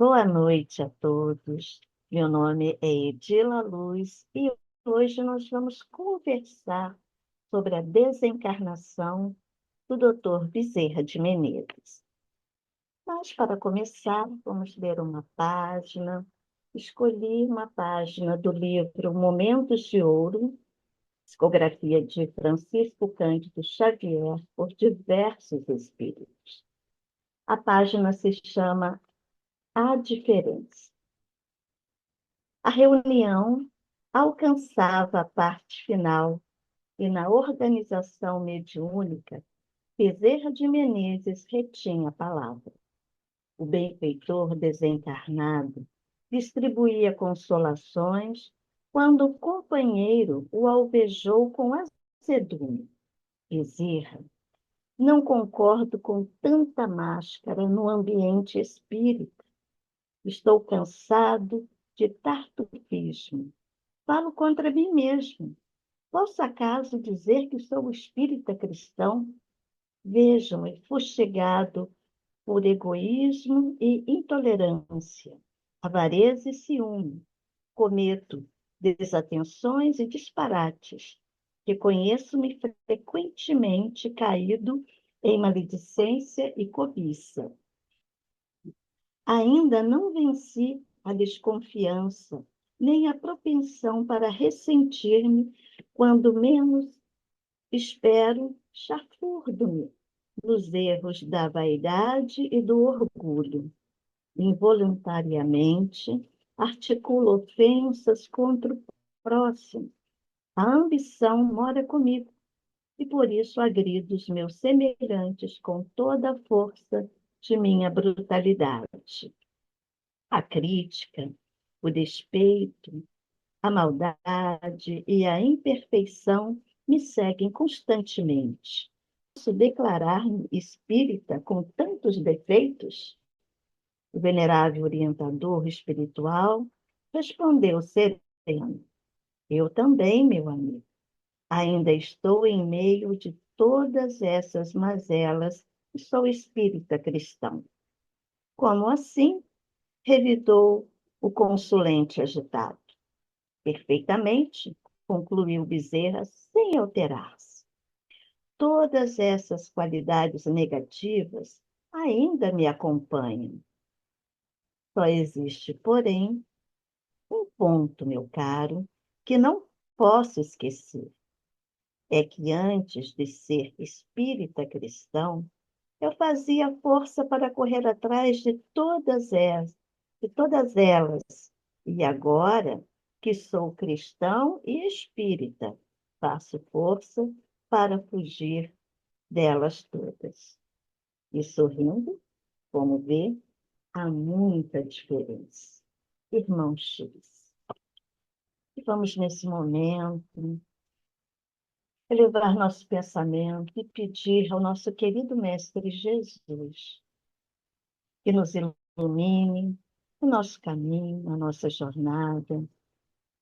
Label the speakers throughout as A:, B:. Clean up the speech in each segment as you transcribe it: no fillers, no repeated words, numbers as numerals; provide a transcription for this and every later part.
A: Boa noite a todos. Meu nome é Edila Luz e hoje nós vamos conversar sobre a desencarnação do Dr. Bezerra de Menezes. Mas, para começar, vamos ler uma página. Escolhi uma página do livro Momentos de Ouro, psicografia de Francisco Cândido Xavier, por diversos espíritos. A página se chama A Diferença. A reunião alcançava a parte final e, na organização mediúnica, Bezerra de Menezes retinha a palavra. O benfeitor desencarnado distribuía consolações quando o companheiro o alvejou com azedume. Bezerra, não concordo com tanta máscara no ambiente espírita. Estou cansado de tartufismo. Falo contra mim mesmo. Posso acaso dizer que sou espírita cristão? Vejam-me fustigado por egoísmo e intolerância, avareza e ciúme. Cometo desatenções e disparates. Reconheço-me frequentemente caído em maledicência e cobiça. Ainda não venci a desconfiança, nem a propensão para ressentir-me quando menos espero, chafurdo-me nos erros da vaidade e do orgulho. Involuntariamente, articulo ofensas contra o próximo. A ambição mora comigo e por isso agrido os meus semelhantes com toda a força de minha brutalidade. A crítica, o despeito, a maldade e a imperfeição me seguem constantemente. Posso declarar-me espírita com tantos defeitos? O venerável orientador espiritual respondeu sereno: Eu também, meu amigo. Ainda estou em meio de todas essas mazelas e sou espírita cristão. Como assim? Revidou o consulente agitado. Perfeitamente, concluiu Bezerra sem alterar-se. Todas essas qualidades negativas ainda me acompanham. Só existe, porém, um ponto, meu caro, que não posso esquecer. É que antes de ser espírita cristão, eu fazia força para correr atrás de todas elas. E agora que sou cristão e espírita, faço força para fugir delas todas. E sorrindo, como vê, há muita diferença. Irmão X, e vamos nesse momento elevar nosso pensamento e pedir ao nosso querido Mestre Jesus que nos ilumine o nosso caminho, a nossa jornada,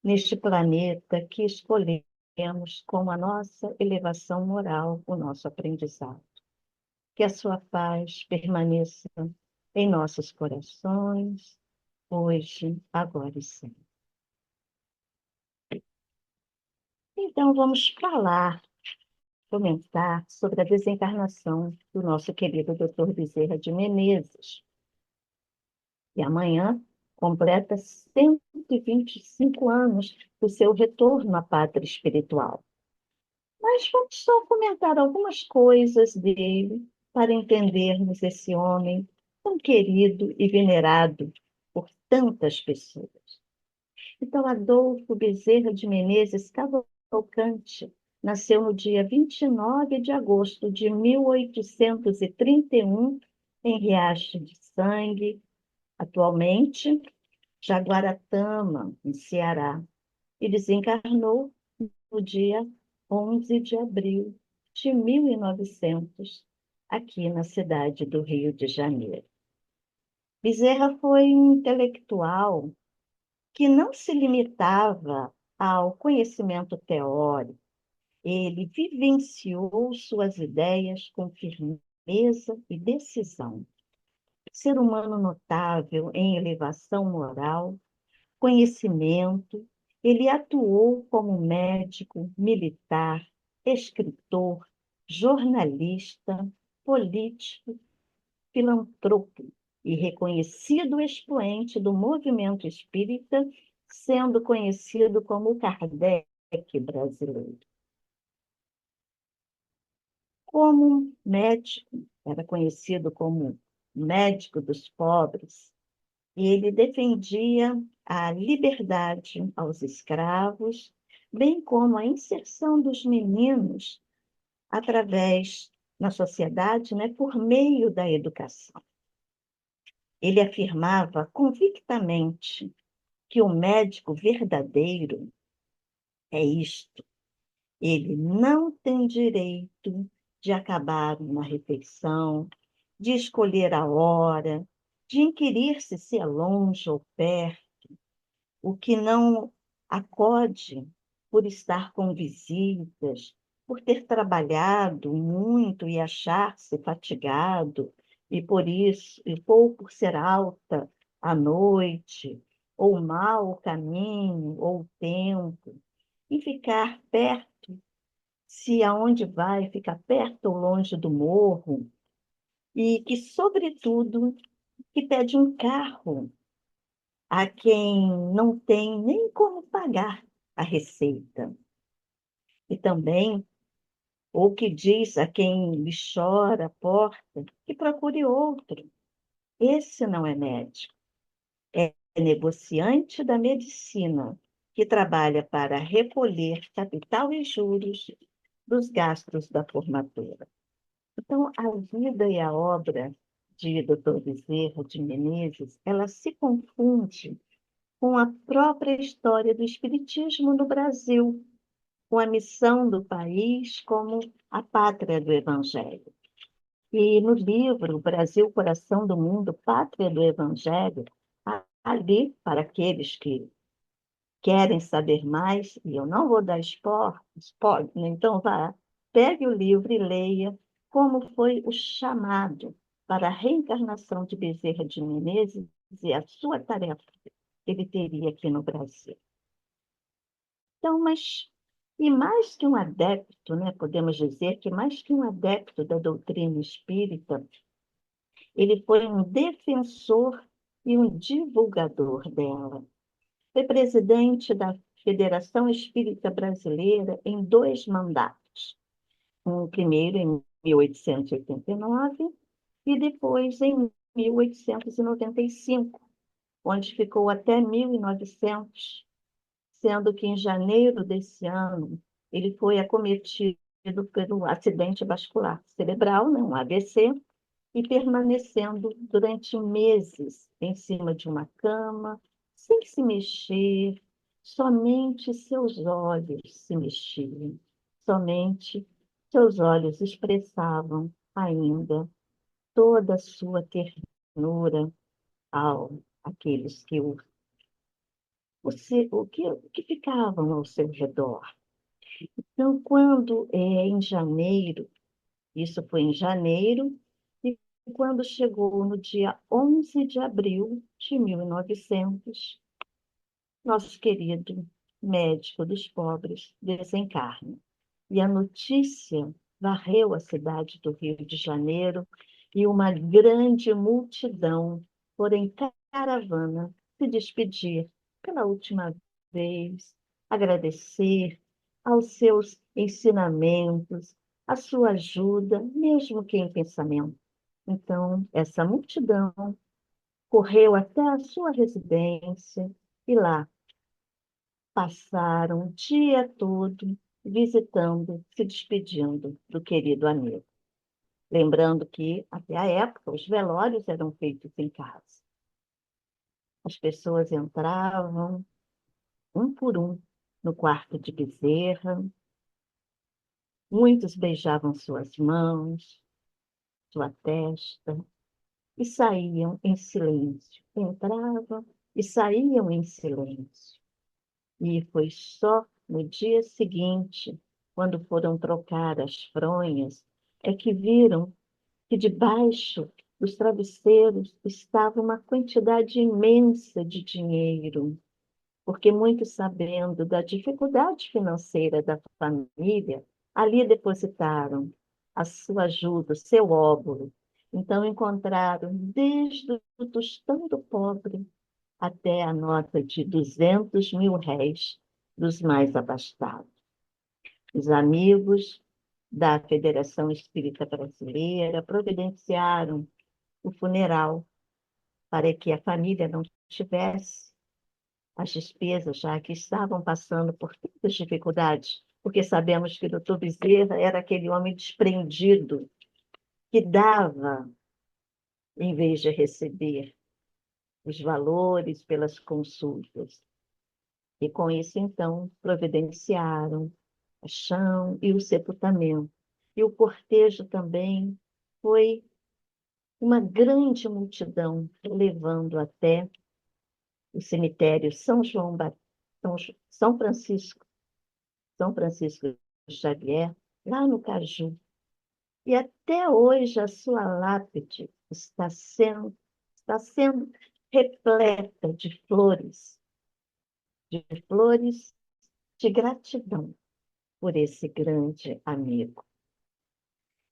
A: neste planeta que escolhemos como a nossa elevação moral, o nosso aprendizado. Que a sua paz permaneça em nossos corações, hoje, agora e sempre. Então, vamos comentar sobre a desencarnação do nosso querido Dr. Bezerra de Menezes, que amanhã completa 125 anos do seu retorno à pátria espiritual. Mas vamos só comentar algumas coisas dele para entendermos esse homem tão querido e venerado por tantas pessoas. Então, Adolfo Bezerra de Menezes Cavalcante nasceu no dia 29 de agosto de 1831, em Riacho de Sangue, atualmente Jaguaratama, no Ceará, e desencarnou no dia 11 de abril de 1900, aqui na cidade do Rio de Janeiro. Bezerra foi um intelectual que não se limitava ao conhecimento teórico. Ele vivenciou suas ideias com firmeza e decisão. ser humano notável em elevação moral, conhecimento, ele atuou como médico, militar, escritor, jornalista, político, filantropo e reconhecido expoente do movimento espírita, sendo conhecido como o Kardec brasileiro. Como médico, era conhecido como médico dos pobres, ele defendia a liberdade aos escravos, bem como a inserção dos meninos através na sociedade, né, por meio da educação. Ele afirmava convictamente que o médico verdadeiro é isto: ele não tem direito de acabar uma refeição, de escolher a hora, de inquirir se é longe ou perto, o que não acode por estar com visitas, por ter trabalhado muito e achar-se fatigado, e por isso, ou por ser alta a noite, ou mau o caminho, ou o tempo, e ficar perto, se aonde vai, ficar perto ou longe do morro, e que, sobretudo, que pede um carro a quem não tem nem como pagar a receita. E também, ou que diz a quem lhe chora a porta, que procure outro. Esse não é médico, é negociante da medicina, que trabalha para recolher capital e juros dos gastos da formatura. Então, a vida e a obra de Dr. Bezerra de Menezes, ela se confunde com a própria história do Espiritismo no Brasil, com a missão do país como a pátria do Evangelho. E no livro Brasil, Coração do Mundo, Pátria do Evangelho, ali, para aqueles que querem saber mais, e eu não vou dar spoiler, então vá, pegue o livro e leia como foi o chamado para a reencarnação de Bezerra de Menezes e a sua tarefa que ele teria aqui no Brasil. Então, e mais que um adepto, né, podemos dizer que mais que um adepto da doutrina espírita, ele foi um defensor e um divulgador dela. Foi presidente da Federação Espírita Brasileira em 2 mandatos. Um primeiro em 1889 e depois em 1895, onde ficou até 1900, sendo que em janeiro desse ano ele foi acometido pelo acidente vascular cerebral, né, um AVC, e permanecendo durante meses em cima de uma cama, sem se mexer, somente seus olhos se mexiam, somente seus olhos expressavam ainda toda a sua ternura ao aqueles que o que ficavam ao seu redor. Então, quando em janeiro, isso foi em janeiro, e quando chegou no dia 11 de abril de 1900, nosso querido médico dos pobres desencarna. E a notícia varreu a cidade do Rio de Janeiro e uma grande multidão, porém caravana, se despedir pela última vez, agradecer aos seus ensinamentos, a sua ajuda, mesmo que em pensamento. Então, essa multidão correu até a sua residência e lá passaram o dia todo visitando, se despedindo do querido amigo. Lembrando que, até a época, os velórios eram feitos em casa. As pessoas entravam, um por um, no quarto de Bezerra, muitos beijavam suas mãos, sua testa, e saíam em silêncio. Entravam e saíam em silêncio. E foi só no dia seguinte, quando foram trocar as fronhas, é que viram que debaixo dos travesseiros estava uma quantidade imensa de dinheiro, porque muitos, sabendo da dificuldade financeira da família, ali depositaram a sua ajuda, o seu óbolo. Então, encontraram desde o tostão do pobre até a nota de 200.000 réis dos mais abastados. Os amigos da Federação Espírita Brasileira providenciaram o funeral para que a família não tivesse as despesas, já que estavam passando por tantas dificuldades, porque sabemos que o doutor Bezerra era aquele homem desprendido, que dava em vez de receber os valores pelas consultas. E com isso, então, providenciaram o chão e o sepultamento. E o cortejo também foi uma grande multidão levando até o cemitério São, São Francisco, São Francisco Xavier, lá no Caju. E até hoje a sua lápide está sendo repleta de flores de gratidão por esse grande amigo.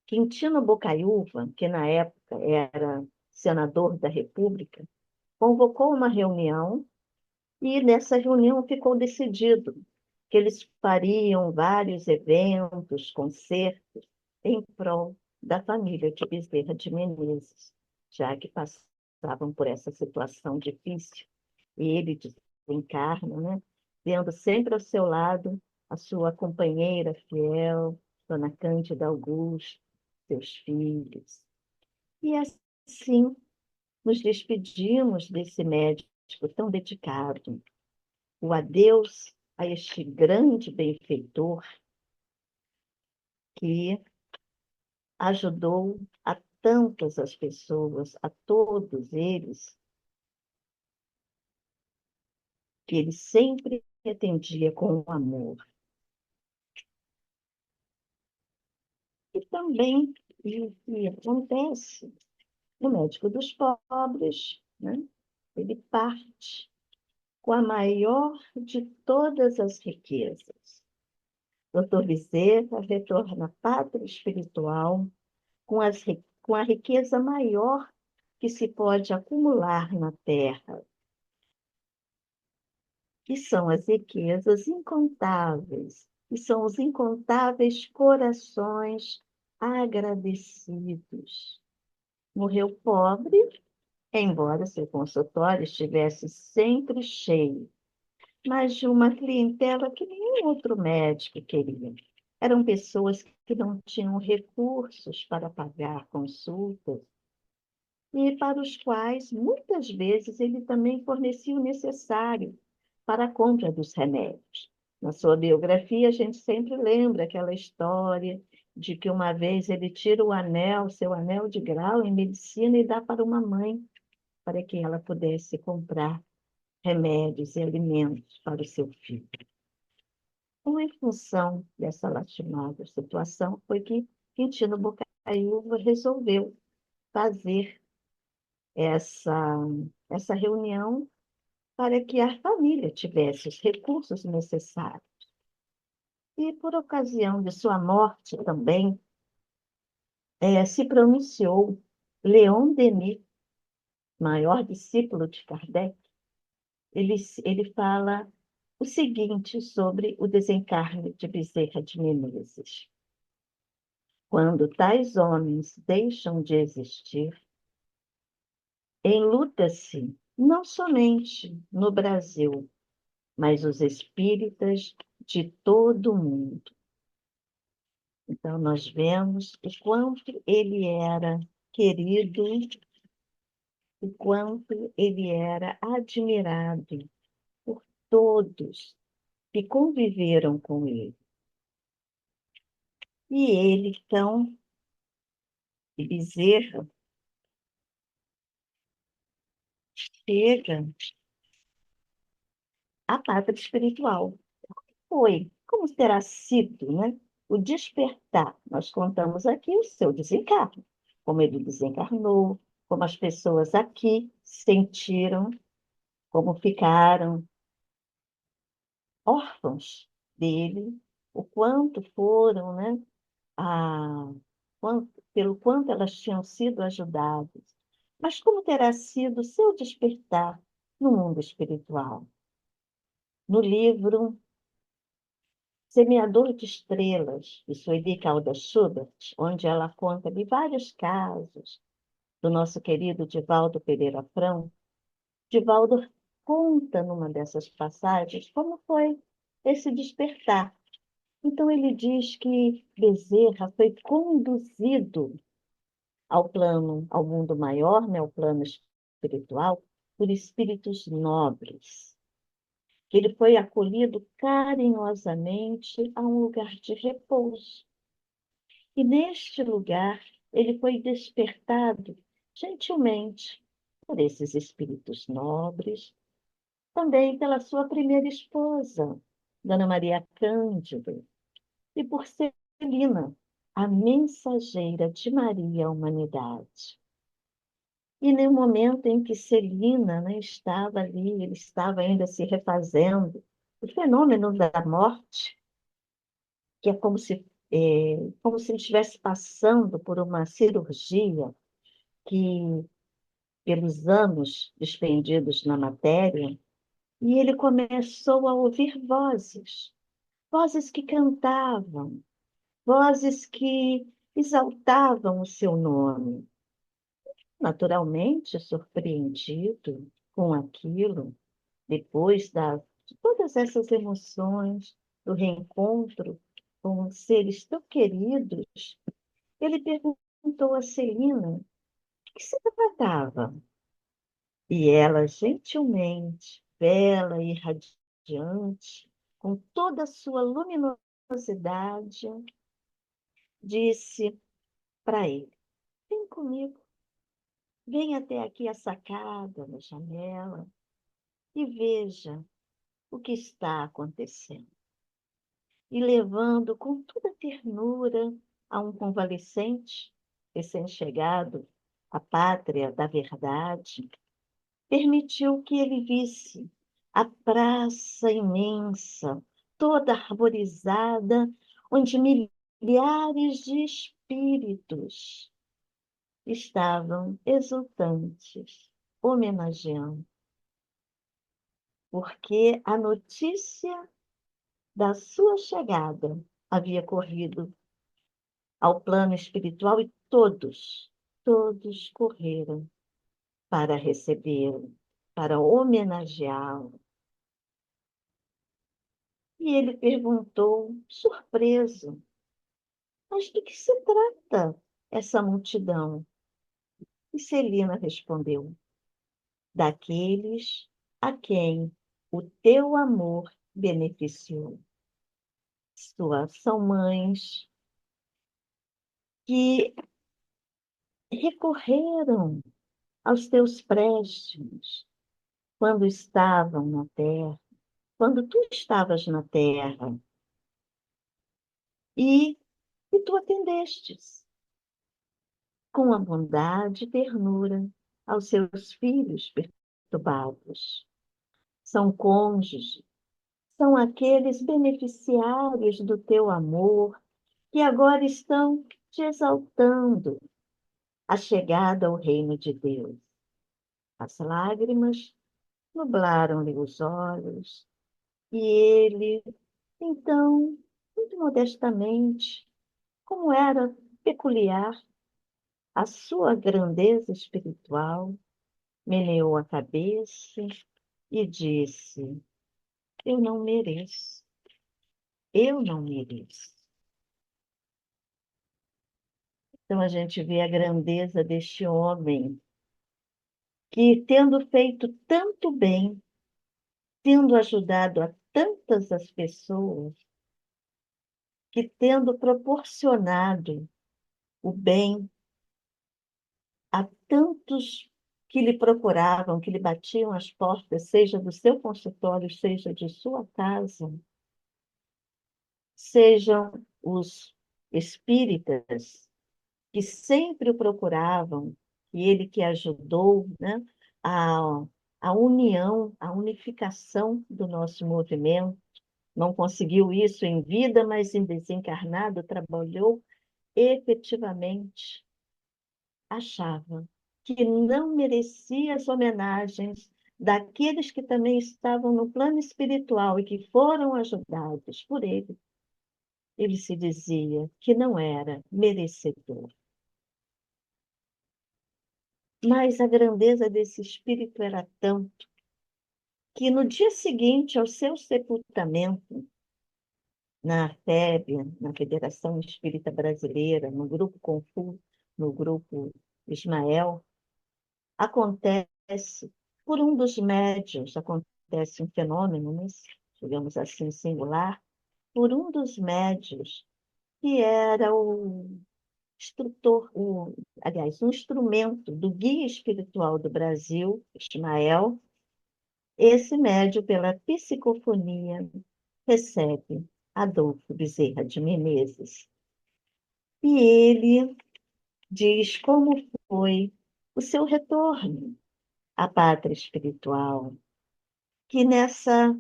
A: Quintino Bocaiúva, que na época era senador da República, convocou uma reunião e nessa reunião ficou decidido que eles fariam vários eventos, concertos, em prol da família de Bezerra de Menezes, já que passavam por essa situação difícil. E ele desencarna, né? Tendo sempre ao seu lado a sua companheira fiel, Dona Cândida Augusto, seus filhos. E assim nos despedimos desse médico tão dedicado. O adeus a este grande benfeitor que ajudou a tantas as pessoas, a todos eles, que ele sempre atendia com amor. E também o que acontece, o médico dos pobres, né? Ele parte com a maior de todas as riquezas. Doutor Bezerra retorna à pátria espiritual com a riqueza maior que se pode acumular na terra, que são as riquezas incontáveis, que são os incontáveis corações agradecidos. Morreu pobre, embora seu consultório estivesse sempre cheio, mas de uma clientela que nenhum outro médico queria. Eram pessoas que não tinham recursos para pagar consultas e para os quais, muitas vezes, ele também fornecia o necessário para a compra dos remédios. Na sua biografia, a gente sempre lembra aquela história de que uma vez ele tira o anel, seu anel de grau em medicina, e dá para uma mãe, para que ela pudesse comprar remédios e alimentos para o seu filho. Então, em função dessa lastimada situação, foi que Quintino Bocaiúva resolveu fazer essa, essa reunião para que a família tivesse os recursos necessários. E, por ocasião de sua morte também, se pronunciou Leon Denis, maior discípulo de Kardec. Ele fala o seguinte sobre o desencarne de Bezerra de Menezes. Quando tais homens deixam de existir, enluta-se não somente no Brasil, mas os espíritas de todo o mundo. Então, nós vemos o quanto ele era querido, o quanto ele era admirado por todos que conviveram com ele. E ele, então, Bezerra, chega à pátria espiritual. Foi, como terá sido, né? O despertar. Nós contamos aqui o seu desencarno, como ele desencarnou, como as pessoas aqui sentiram, como ficaram órfãos dele, o quanto foram, né, pelo quanto elas tinham sido ajudadas. Mas como terá sido o seu despertar no mundo espiritual? No livro Semeador de Estrelas, de Sueli Caldas Schubert, onde ela conta de vários casos do nosso querido Divaldo Pereira Franco, Divaldo conta numa dessas passagens como foi esse despertar. Então ele diz que Bezerra foi conduzido ao plano, ao mundo maior, né, ao plano espiritual, por espíritos nobres, que ele foi acolhido carinhosamente a um lugar de repouso. E neste lugar ele foi despertado gentilmente por esses espíritos nobres, também pela sua primeira esposa, Dona Maria Cândida, e por Celina, a mensageira de Maria à humanidade. E no momento em que Celina, né, estava ali, ele estava ainda se refazendo, o fenômeno da morte, que é como se ele estivesse passando por uma cirurgia que, pelos anos despendidos na matéria, e ele começou a ouvir vozes, vozes que cantavam, vozes que exaltavam o seu nome. Naturalmente, surpreendido com aquilo, depois de todas essas emoções, do reencontro com seres tão queridos, ele perguntou a Celina o que se tratava. E ela, gentilmente, bela e radiante, com toda a sua luminosidade, disse para ele: vem comigo, vem até aqui a sacada, na janela, e veja o que está acontecendo. E levando com toda ternura a um convalescente, recém-chegado à pátria da verdade, permitiu que ele visse a praça imensa, toda arborizada, onde milhares de espíritos estavam exultantes, homenageando, porque a notícia da sua chegada havia corrido ao plano espiritual e todos correram para recebê-lo, para homenageá-lo. E ele perguntou, surpreso, mas do que se trata essa multidão? E Celina respondeu, daqueles a quem o teu amor beneficiou. São mães que recorreram aos teus préstimos quando estavam na terra, quando tu estavas na terra, e, e tu atendestes com a bondade e ternura aos seus filhos perturbados. São cônjuges, são aqueles beneficiários do teu amor que agora estão te exaltando a chegada ao reino de Deus. As lágrimas nublaram-lhe os olhos e ele, então, muito modestamente, como era peculiar, a sua grandeza espiritual, meneou a cabeça e disse: eu não mereço, eu não mereço. Então a gente vê a grandeza deste homem que, tendo feito tanto bem, tendo ajudado a tantas as pessoas, que tendo proporcionado o bem a tantos que lhe procuravam, que lhe batiam as portas, seja do seu consultório, seja de sua casa, sejam os espíritas que sempre o procuravam, e ele que ajudou, né, a, a união, a unificação do nosso movimento. Não conseguiu isso em vida, mas em desencarnado trabalhou efetivamente. Achava que não merecia as homenagens daqueles que também estavam no plano espiritual e que foram ajudados por ele. Ele se dizia que não era merecedor. Mas a grandeza desse espírito era tanto que no dia seguinte ao seu sepultamento, na FEB, na Federação Espírita Brasileira, no Grupo Confu, no Grupo Ismael, acontece, por um dos médiuns, acontece um fenômeno, né, digamos assim, singular, por um dos médiuns, que era o instrutor, aliás, um instrumento do guia espiritual do Brasil, Ismael. Esse médium, pela psicofonia, recebe Adolfo Bezerra de Menezes. E ele diz como foi o seu retorno à pátria espiritual, que nessa,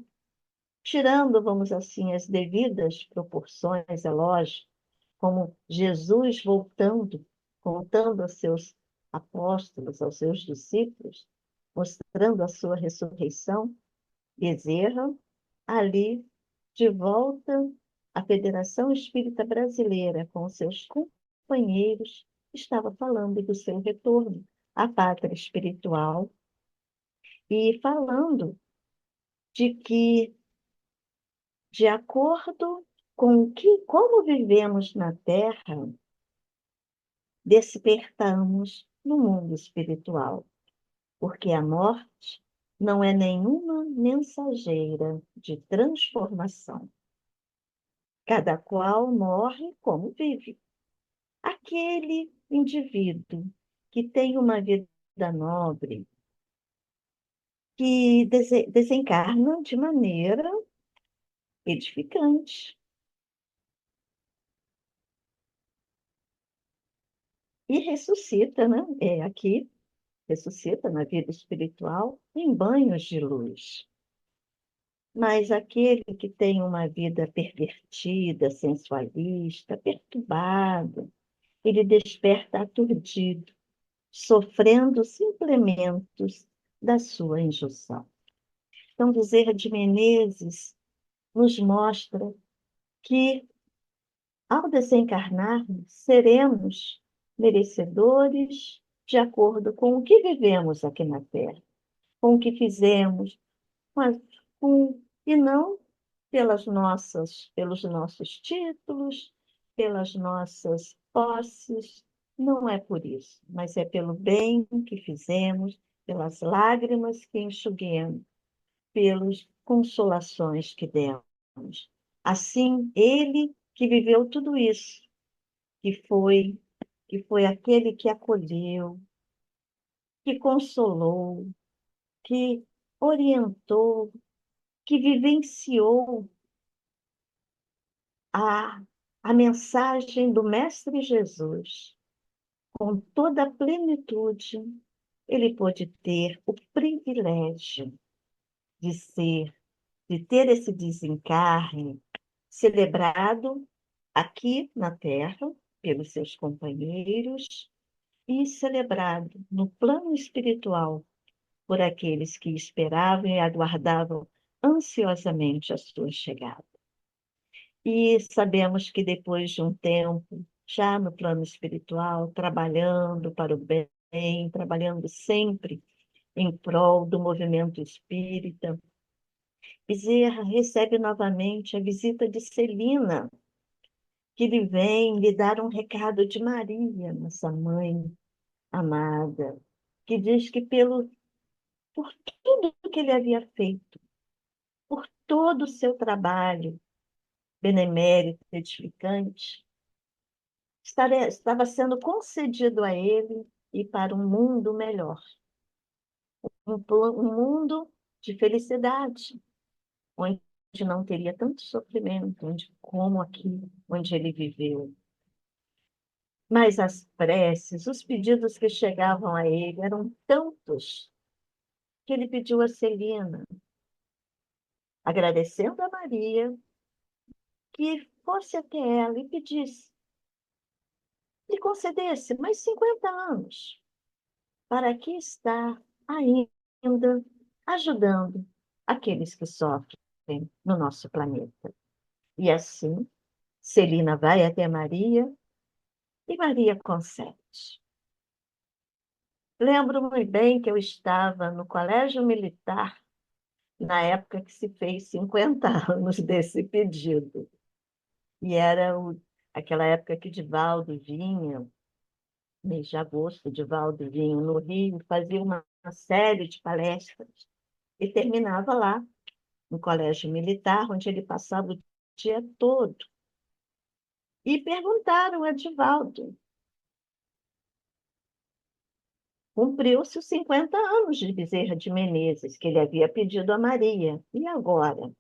A: tirando, vamos assim, as devidas proporções, é lógico, como Jesus voltando, contando aos seus apóstolos, aos seus discípulos, mostrando a sua ressurreição, Bezerra, ali, de volta à Federação Espírita Brasileira, com seus companheiros, estava falando do seu retorno à pátria espiritual e falando de que, de acordo com como vivemos na Terra, despertamos no mundo espiritual, porque a morte não é nenhuma mensageira de transformação. Cada qual morre como vive. Aquele indivíduo que tem uma vida nobre, que desencarna de maneira edificante e ressuscita, né? Aqui, ressuscita na vida espiritual em banhos de luz. Mas aquele que tem uma vida pervertida, sensualista, perturbado, ele desperta aturdido, sofrendo os implementos da sua injunção. Então, Bezerra de Menezes nos mostra que, ao desencarnarmos, seremos merecedores de acordo com o que vivemos aqui na Terra, com o que fizemos, mas e não pelos nossos títulos, pelas nossas posses. Não é por isso, mas é pelo bem que fizemos, pelas lágrimas que enxuguemos, pelas consolações que demos. Assim, ele que viveu tudo isso, que foi, que foi aquele que acolheu, que consolou, que orientou, que vivenciou a, a mensagem do Mestre Jesus com toda a plenitude, ele pôde ter o privilégio de ser, de ter esse desencarne celebrado aqui na Terra pelos seus companheiros e celebrado no plano espiritual por aqueles que esperavam e aguardavam ansiosamente a sua chegada. E sabemos que depois de um tempo, já no plano espiritual, trabalhando para o bem, trabalhando sempre em prol do movimento espírita, Bezerra recebe novamente a visita de Celina, que lhe vem lhe dar um recado de Maria, nossa mãe amada, que diz que por tudo que ele havia feito, por todo o seu trabalho benemérito, edificante, estava sendo concedido a ele e para um mundo melhor, um mundo de felicidade, onde não teria tanto sofrimento, onde, como aqui, onde ele viveu. Mas as preces, os pedidos que chegavam a ele eram tantos que ele pediu a Celina, agradecendo a Maria, que fosse até ela e pedisse, lhe concedesse mais 50 anos para aqui estar ainda ajudando aqueles que sofrem no nosso planeta. E assim, Celina vai até Maria e Maria concede. Lembro muito bem que eu estava no colégio militar na época que se fez 50 anos desse pedido. E era aquela época que Divaldo vinha, mês de agosto, Divaldo vinha no Rio, fazia uma série de palestras e terminava lá, no colégio militar, onde ele passava o dia todo. E perguntaram a Divaldo, cumpriu-se os 50 anos de Bezerra de Menezes, que ele havia pedido a Maria. E agora?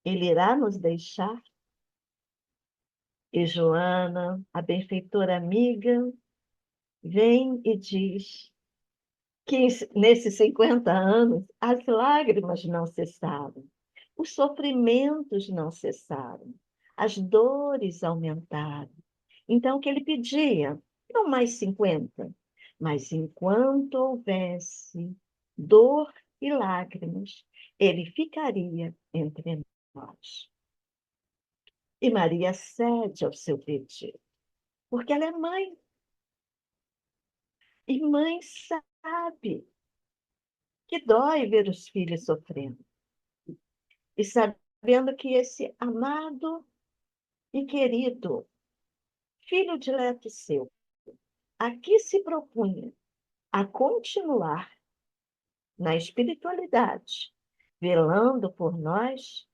A: Ele irá nos deixar? E Joana, a benfeitora amiga, vem e diz que nesses 50 anos as lágrimas não cessaram, os sofrimentos não cessaram, as dores aumentaram. Então, o que ele pedia? Não mais 50, mas enquanto houvesse dor e lágrimas, ele ficaria entre nós. E Maria cede ao seu pedido, porque ela é mãe, e mãe sabe que dói ver os filhos sofrendo. E sabendo que esse amado e querido filho dileto seu, aqui se propunha a continuar na espiritualidade, velando por nós,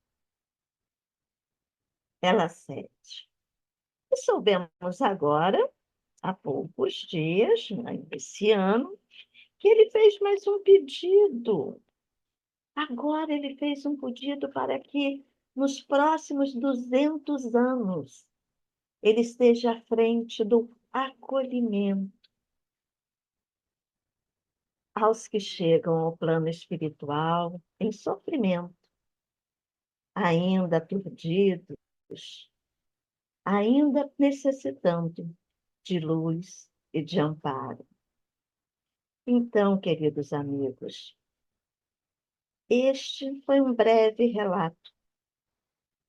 A: ela cede. E soubemos agora, há poucos dias, né, esse ano, que ele fez mais um pedido. Agora ele fez um pedido para que nos próximos 200 anos ele esteja à frente do acolhimento aos que chegam ao plano espiritual em sofrimento, ainda perdidos, ainda necessitando de luz e de amparo. Então, queridos amigos, este foi um breve relato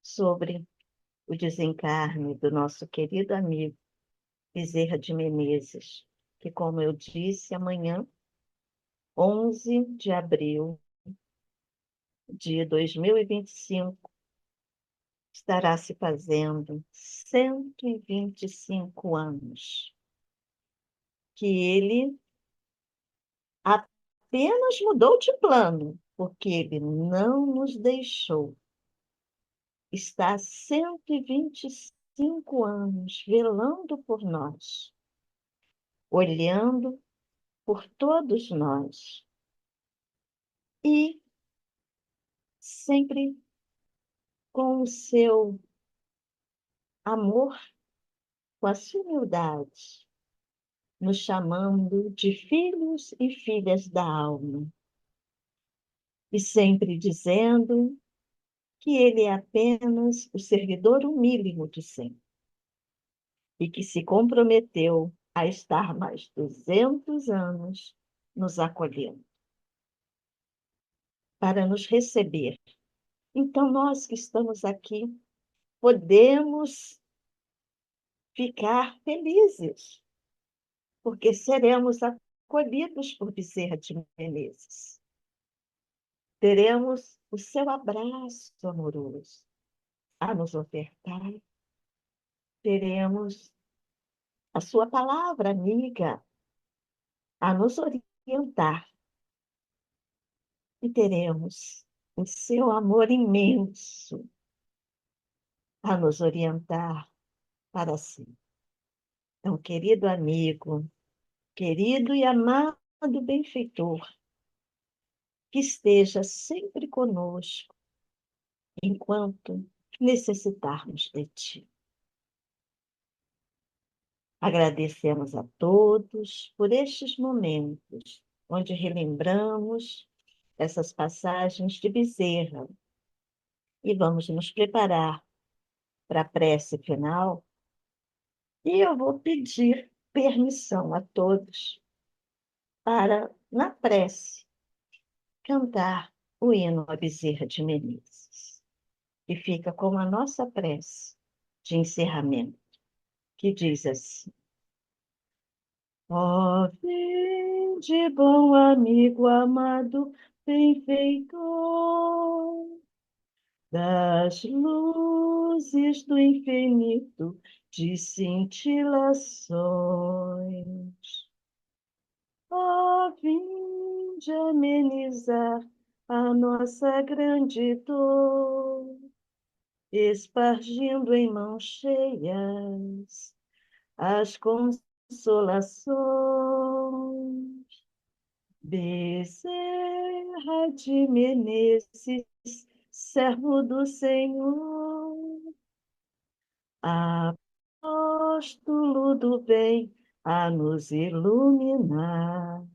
A: sobre o desencarne do nosso querido amigo Bezerra de Menezes, que, como eu disse, amanhã, 11 de abril de 2025, estará se fazendo 125 anos que ele apenas mudou de plano, porque ele não nos deixou. Está há 125 anos velando por nós, olhando por todos nós e sempre com o seu amor, com a sua humildade, nos chamando de filhos e filhas da alma, e sempre dizendo que ele é apenas o servidor humílimo de sempre, e que se comprometeu a estar mais 200 anos nos acolhendo, para nos receber. Então, nós que estamos aqui, podemos ficar felizes, porque seremos acolhidos por Bezerra de Menezes. Teremos o seu abraço amoroso a nos ofertar, teremos a sua palavra amiga a nos orientar e teremos o seu amor imenso a nos orientar para si. Então, querido amigo, querido e amado benfeitor, que esteja sempre conosco enquanto necessitarmos de ti. Agradecemos a todos por estes momentos, onde relembramos essas passagens de Bezerra e vamos nos preparar para a prece final. E eu vou pedir permissão a todos para, na prece, cantar o hino a Bezerra de Menezes, que fica como a nossa prece de encerramento, que diz assim: Ó, vinde, bom amigo amado, benfeitor das luzes do infinito de cintilações. Ó, vinde amenizar a nossa grande dor, espargindo em mãos cheias as consolações. Bezerra de Menezes, servo do Senhor, apóstolo do bem, a nos iluminar.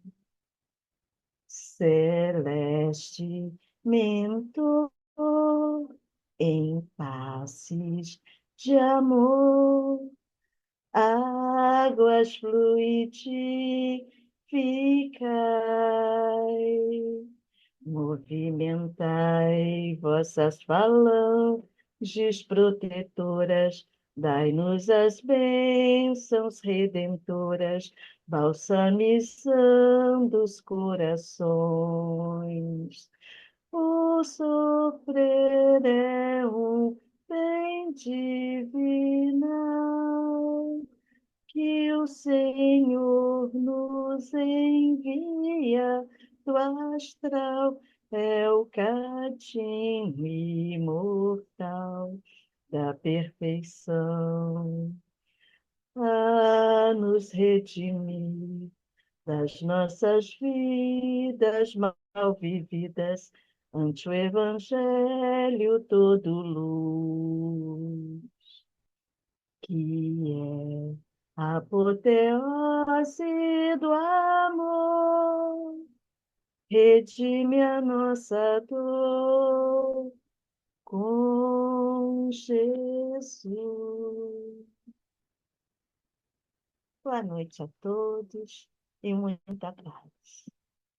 A: Celeste mentor, em passes de amor, águas fluidificais, movimentai vossas falanges protetoras, dai-nos as bênçãos redentoras, balsamizando os corações. O sofrer é um bem divinal que o Senhor nos envia do astral, é o cadinho imortal da perfeição, a nos redimir das nossas vidas mal vividas, ante o Evangelho todo luz, que é a apoteose do amor, redime a nossa dor com Jesus. Boa noite a todos e muita paz.